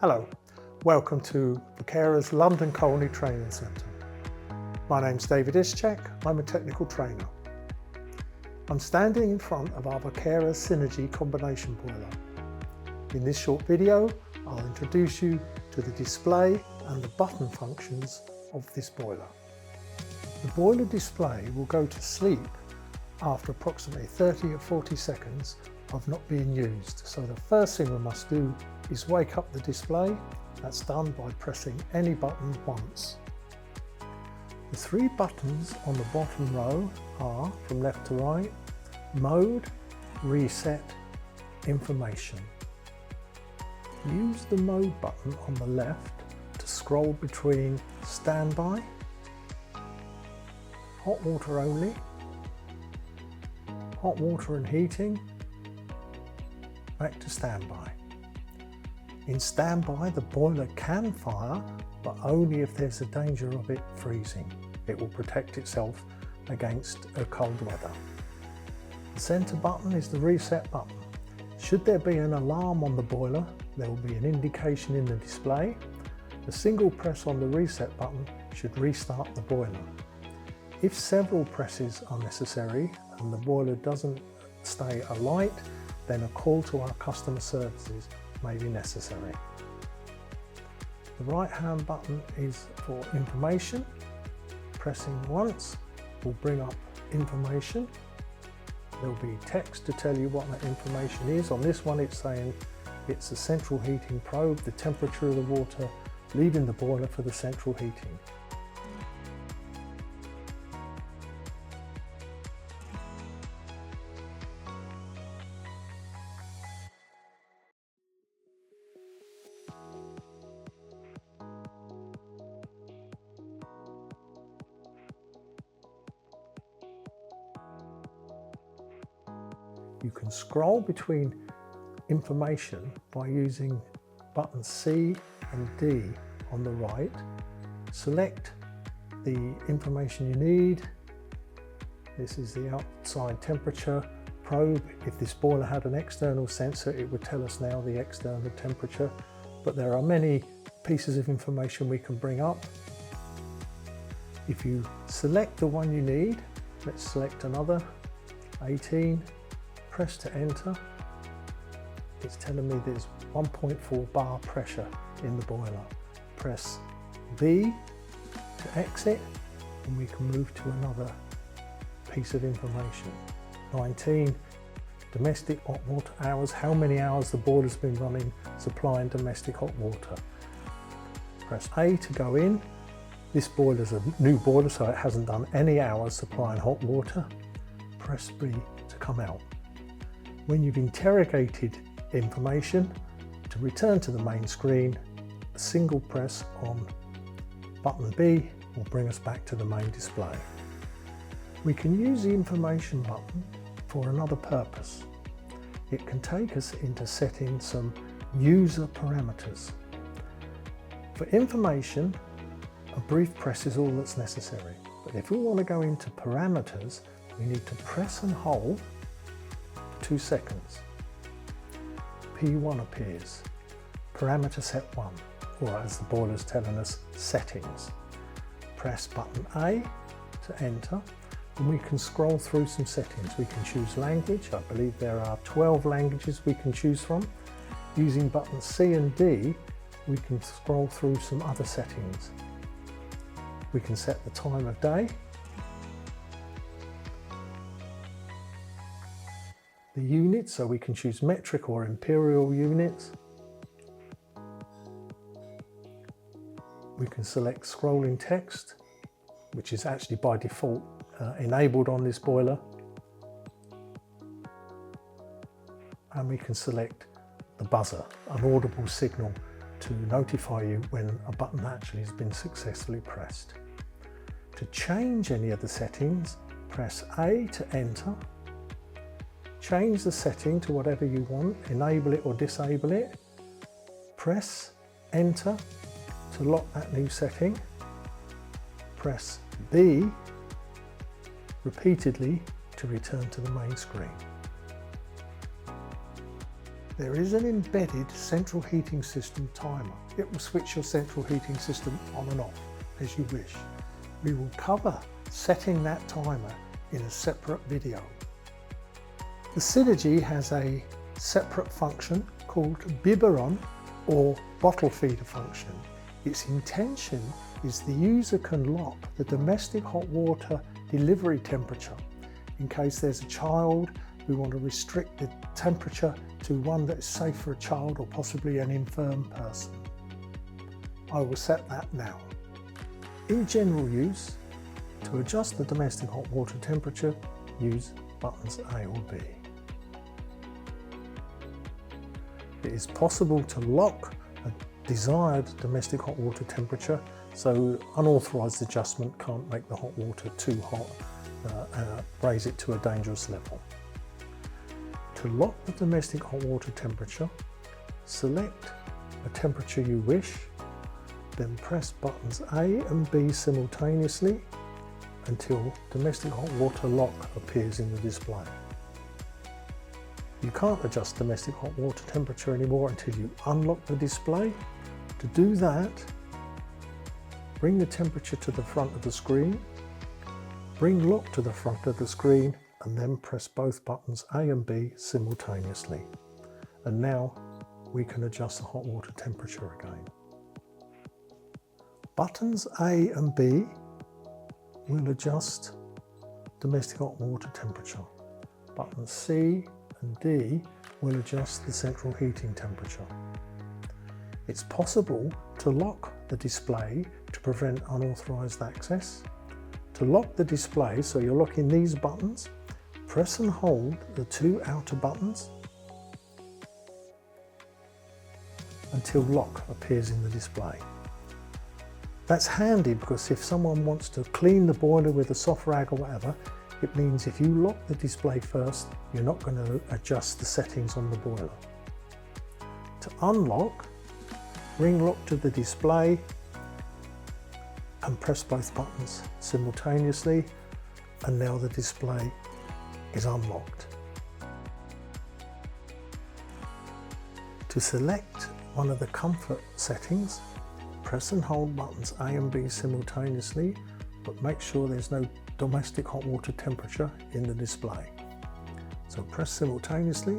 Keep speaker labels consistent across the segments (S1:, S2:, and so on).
S1: Hello, welcome to Vokèra's London Colney Training Centre. My name's David Ischek, I'm a technical trainer. I'm standing in front of our Riello Synergy combination boiler. In this short video, I'll introduce you to the display and the button functions of this boiler. The boiler display will go to sleep after approximately 30 or 40 seconds of not being used. So the first thing we must do is wake up the display. That's done by pressing any button once. The three buttons on the bottom row are, from left to right, Mode, Reset, Information. Use the Mode button on the left to scroll between Standby, Hot Water Only, Hot Water and Heating, back to Standby. In Standby, the boiler can fire, but only if there's a danger of it freezing. It will protect itself against cold weather. The centre button is the Reset button. Should there be an alarm on the boiler, there will be an indication in the display. A single press on the Reset button should restart the boiler. If several presses are necessary and the boiler doesn't stay alight, then a call to our customer services may be necessary. The right hand button is for information. Pressing once will bring up information. There will be text to tell you what that information is. On this one it's saying it's a central heating probe, the temperature of the water leaving the boiler for the central heating. You can scroll between information by using buttons C and D on the right. Select the information you need. This is the outside temperature probe. If this boiler had an external sensor, it would tell us now the external temperature, but there are many pieces of information we can bring up. If you select the one you need, let's select another, 18, press to enter. It's telling me there's 1.4 bar pressure in the boiler. Press B to exit and we can move to another piece of information. 19, domestic hot water hours, how many hours the boiler's been running supplying domestic hot water. Press A to go in. This boiler's a new boiler, so it hasn't done any hours supplying hot water. Press B to come out. When you've interrogated information, to return to the main screen, a single press on button B will bring us back to the main display. We can use the information button for another purpose. It can take us into setting some user parameters. For information, a brief press is all that's necessary. But if we want to go into parameters, we need to press and hold 2 seconds. P1 appears, parameter set 1, or as the boiler's telling us, settings. Press button A to enter, and we can scroll through some settings. We can choose language. I believe there are 12 languages we can choose from. Using buttons C and D, we can scroll through some other settings. We can set the time of day, the units, so we can choose metric or imperial units. We can select scrolling text, which is actually by default enabled on this boiler. And we can select the buzzer, an audible signal to notify you when a button actually has been successfully pressed. To change any of the settings, press A to enter. Change the setting to whatever you want, enable it or disable it. Press Enter to lock that new setting. Press B repeatedly to return to the main screen. There is an embedded central heating system timer. It will switch your central heating system on and off as you wish. We will cover setting that timer in a separate video. The Synergy has a separate function called biberon or bottle feeder function. Its intention is the user can lock the domestic hot water delivery temperature. In case there's a child, we want to restrict the temperature to one that is safe for a child or possibly an infirm person. I will set that now. In general use, to adjust the domestic hot water temperature, use buttons A or B. It is possible to lock a desired domestic hot water temperature, so unauthorised adjustment can't make the hot water too hot, raise it to a dangerous level. To lock the domestic hot water temperature, select a temperature you wish, then press buttons A and B simultaneously until domestic hot water lock appears in the display. You can't adjust domestic hot water temperature anymore until you unlock the display. To do that, bring the temperature to the front of the screen, bring lock to the front of the screen, and then press both buttons A and B simultaneously. And now we can adjust the hot water temperature again. Buttons A and B will adjust domestic hot water temperature. Buttons C and D will adjust the central heating temperature. It's possible to lock the display to prevent unauthorised access. To lock the display, so you're locking these buttons, press and hold the two outer buttons until lock appears in the display. That's handy because if someone wants to clean the boiler with a soft rag or whatever, it means if you lock the display first, you're not going to adjust the settings on the boiler. To unlock, bring lock to the display and press both buttons simultaneously, and now the display is unlocked. To select one of the comfort settings, press and hold buttons A and B simultaneously, but make sure there's no domestic hot water temperature in the display. So press simultaneously,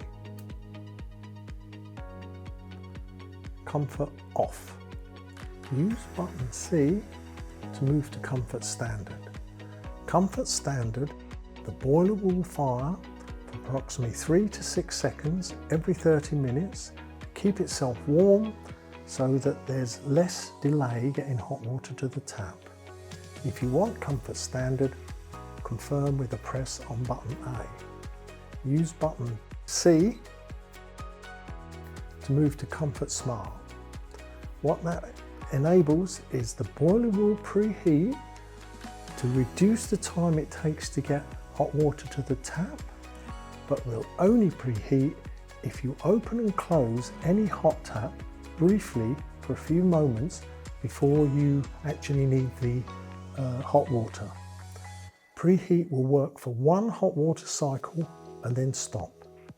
S1: comfort off. Use button C to move to comfort standard. Comfort standard, the boiler will fire for approximately 3 to 6 seconds every 30 minutes to keep itself warm so that there's less delay getting hot water to the tap. If you want comfort standard, confirm with a press on button A. Use button C to move to comfort smart. What that enables is the boiler will preheat to reduce the time it takes to get hot water to the tap, but will only preheat if you open and close any hot tap briefly for a few moments before you actually need the hot water. Preheat will work for one hot water cycle and then stop.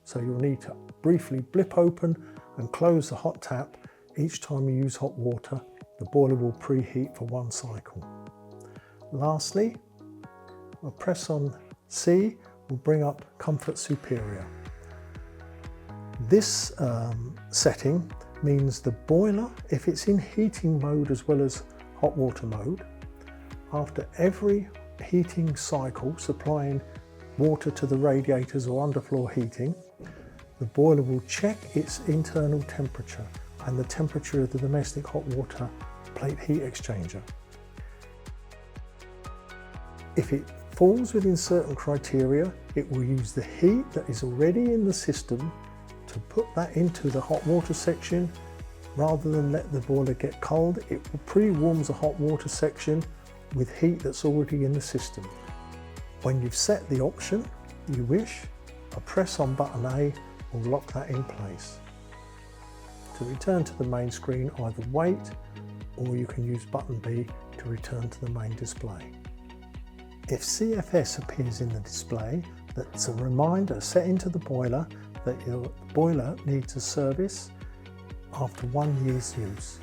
S1: So you'll need to briefly blip open and close the hot tap each time you use hot water. The boiler will preheat for one cycle. Lastly, a press on C will bring up Comfort Superior. This setting means the boiler, if it's in heating mode as well as hot water mode, after every heating cycle supplying water to the radiators or underfloor heating, the boiler will check its internal temperature and the temperature of the domestic hot water plate heat exchanger. If it falls within certain criteria, it will use the heat that is already in the system to put that into the hot water section. Rather than let the boiler get cold, it will pre-warm the hot water section with heat that's already in the system. When you've set the option you wish, a press on button A will lock that in place. To return to the main screen, either wait or you can use button B to return to the main display. If CFS appears in the display, that's a reminder set into the boiler that your boiler needs a service after 1 year's use.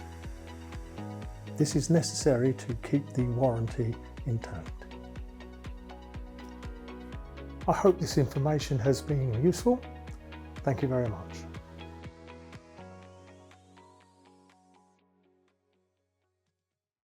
S1: This is necessary to keep the warranty intact. I hope this information has been useful. Thank you very much.